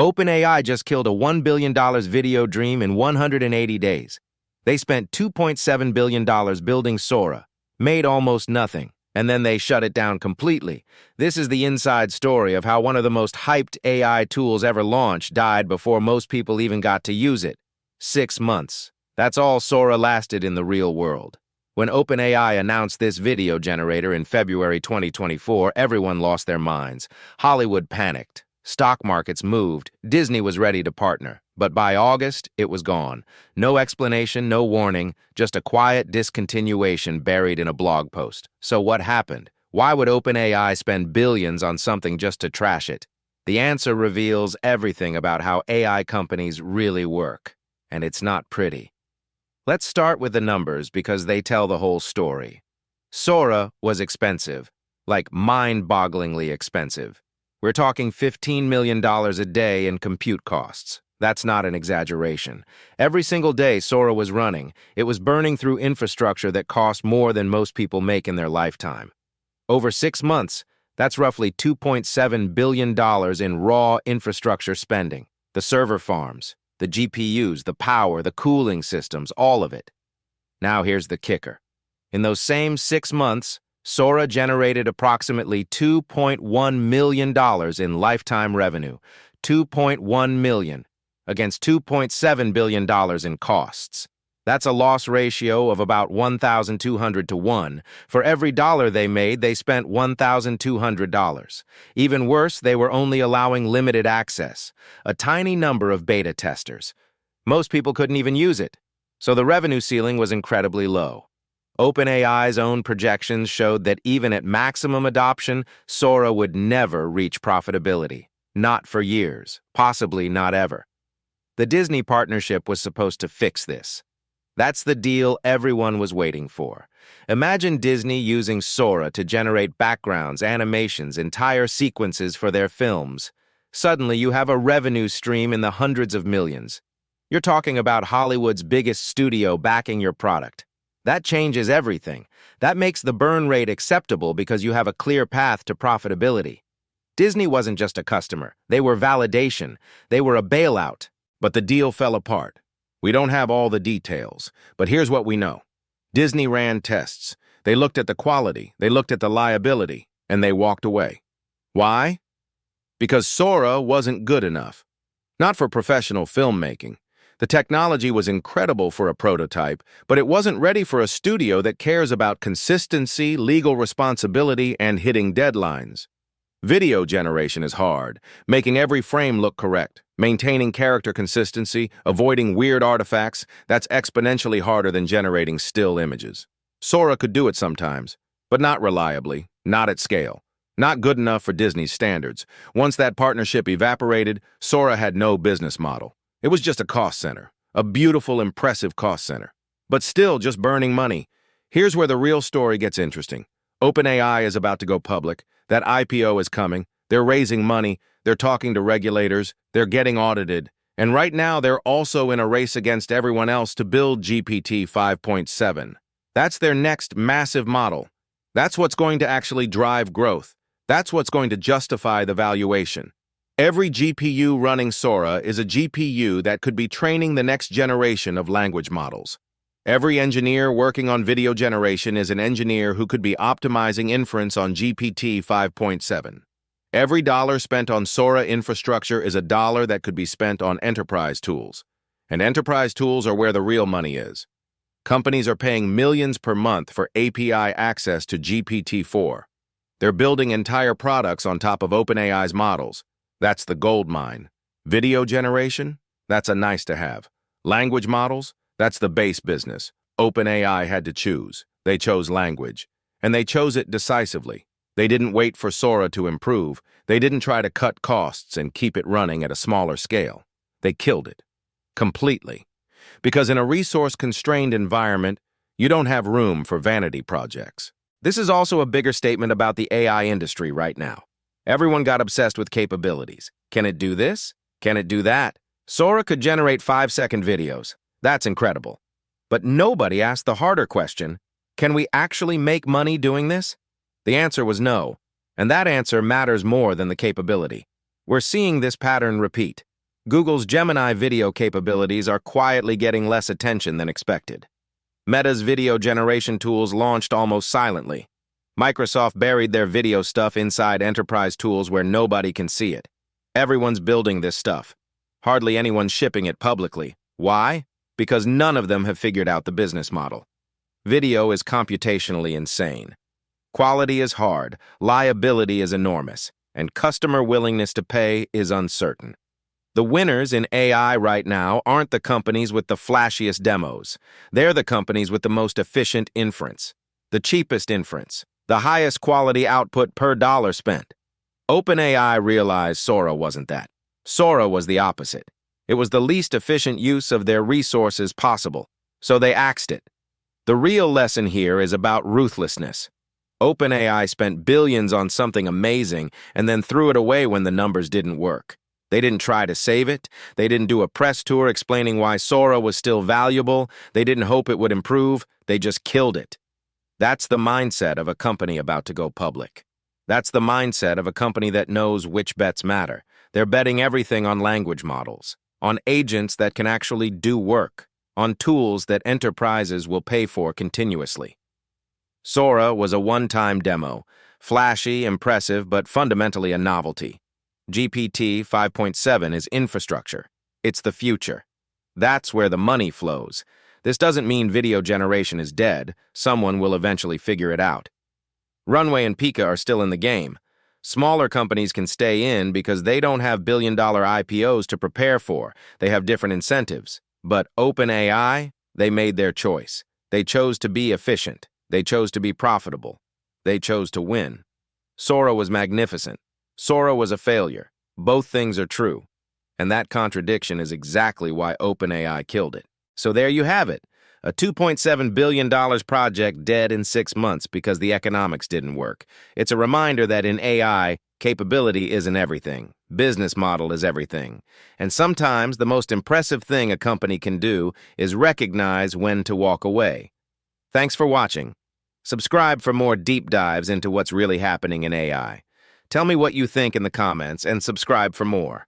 OpenAI just killed a $1 billion video dream in 180 days. They spent $2.7 billion building Sora, made almost nothing, and then they shut it down completely. This is the inside story of how one of the most hyped AI tools ever launched died before most people even got to use it. 6 months. That's all Sora lasted in the real world. When OpenAI announced this video generator in February 2024, everyone lost their minds. Hollywood panicked. Stock markets moved. Disney was ready to partner. But by August, it was gone. No explanation, no warning, just a quiet discontinuation buried in a blog post. So what happened? Why would OpenAI spend billions on something just to trash it? The answer reveals everything about how AI companies really work. And it's not pretty. Let's start with the numbers because they tell the whole story. Sora was expensive, like mind-bogglingly expensive. We're talking $15 million a day in compute costs. That's not an exaggeration. Every single day Sora was running, it was burning through infrastructure that cost more than most people make in their lifetime. Over 6 months, that's roughly $2.7 billion in raw infrastructure spending. The server farms, the GPUs, the power, the cooling systems, all of it. Now here's the kicker. In those same 6 months, Sora generated approximately $2.1 million in lifetime revenue. $2.1 million against $2.7 billion in costs. That's a loss ratio of about 1,200 to 1. For every dollar they made, they spent $1,200. Even worse, they were only allowing limited access, a tiny number of beta testers. Most people couldn't even use it, so the revenue ceiling was incredibly low. OpenAI's own projections showed that even at maximum adoption, Sora would never reach profitability. Not for years, possibly not ever. The Disney partnership was supposed to fix this. That's the deal everyone was waiting for. Imagine Disney using Sora to generate backgrounds, animations, entire sequences for their films. Suddenly, you have a revenue stream in the hundreds of millions. You're talking about Hollywood's biggest studio backing your product. That changes everything. That makes the burn rate acceptable because you have a clear path to profitability. Disney wasn't just a customer. They were validation. They were a bailout. But the deal fell apart. We don't have all the details, but here's what we know. Disney ran tests. They looked at the quality, they looked at the liability, and they walked away. Why? Because Sora wasn't good enough. Not for professional filmmaking. The technology was incredible for a prototype, but it wasn't ready for a studio that cares about consistency, legal responsibility, and hitting deadlines. Video generation is hard, making every frame look correct, maintaining character consistency, avoiding weird artifacts. That's exponentially harder than generating still images. Sora could do it sometimes, but not reliably, not at scale. Not good enough for Disney's standards. Once that partnership evaporated, Sora had no business model. It was just a cost center, a beautiful, impressive cost center. But still just burning money. Here's where the real story gets interesting. OpenAI is about to go public. That IPO is coming. They're raising money. They're talking to regulators. They're getting audited. And right now, they're also in a race against everyone else to build GPT 5.7. That's their next massive model. That's what's going to actually drive growth. That's what's going to justify the valuation. Every GPU running Sora is a GPU that could be training the next generation of language models. Every engineer working on video generation is an engineer who could be optimizing inference on GPT 5.7. Every dollar spent on Sora infrastructure is a dollar that could be spent on enterprise tools. And enterprise tools are where the real money is. Companies are paying millions per month for API access to GPT-4. They're building entire products on top of OpenAI's models. That's the gold mine. Video generation? That's a nice to have. Language models? That's the base business. OpenAI had to choose. They chose language. And they chose it decisively. They didn't wait for Sora to improve. They didn't try to cut costs and keep it running at a smaller scale. They killed it. Completely. Because in a resource-constrained environment, you don't have room for vanity projects. This is also a bigger statement about the AI industry right now. Everyone got obsessed with capabilities. Can it do this? Can it do that? Sora could generate 5-second videos. That's incredible. But nobody asked the harder question, can we actually make money doing this? The answer was no, and that answer matters more than the capability. We're seeing this pattern repeat. Google's Gemini video capabilities are quietly getting less attention than expected. Meta's video generation tools launched almost silently. Microsoft buried their video stuff inside enterprise tools where nobody can see it. Everyone's building this stuff. Hardly anyone's shipping it publicly. Why? Because none of them have figured out the business model. Video is computationally insane. Quality is hard, liability is enormous, and customer willingness to pay is uncertain. The winners in AI right now aren't the companies with the flashiest demos. They're the companies with the most efficient inference, the cheapest inference, the highest quality output per dollar spent. OpenAI realized Sora wasn't that. Sora was the opposite. It was the least efficient use of their resources possible, so they axed it. The real lesson here is about ruthlessness. OpenAI spent billions on something amazing and then threw it away when the numbers didn't work. They didn't try to save it. They didn't do a press tour explaining why Sora was still valuable. They didn't hope it would improve. They just killed it. That's the mindset of a company about to go public. That's the mindset of a company that knows which bets matter. They're betting everything on language models, on agents that can actually do work, on tools that enterprises will pay for continuously. Sora was a one-time demo, flashy, impressive, but fundamentally a novelty. GPT 5.7 is infrastructure. It's the future. That's where the money flows. This doesn't mean video generation is dead. Someone will eventually figure it out. Runway and Pika are still in the game. Smaller companies can stay in because they don't have billion-dollar IPOs to prepare for. They have different incentives. But OpenAI, they made their choice. They chose to be efficient. They chose to be profitable. They chose to win. Sora was magnificent. Sora was a failure. Both things are true. And that contradiction is exactly why OpenAI killed it. So there you have it. A $2.7 billion project dead in 6 months because the economics didn't work. It's a reminder that in AI, capability isn't everything. Business model is everything. And sometimes the most impressive thing a company can do is recognize when to walk away. Thanks for watching. Subscribe for more deep dives into what's really happening in AI. Tell me what you think in the comments and subscribe for more.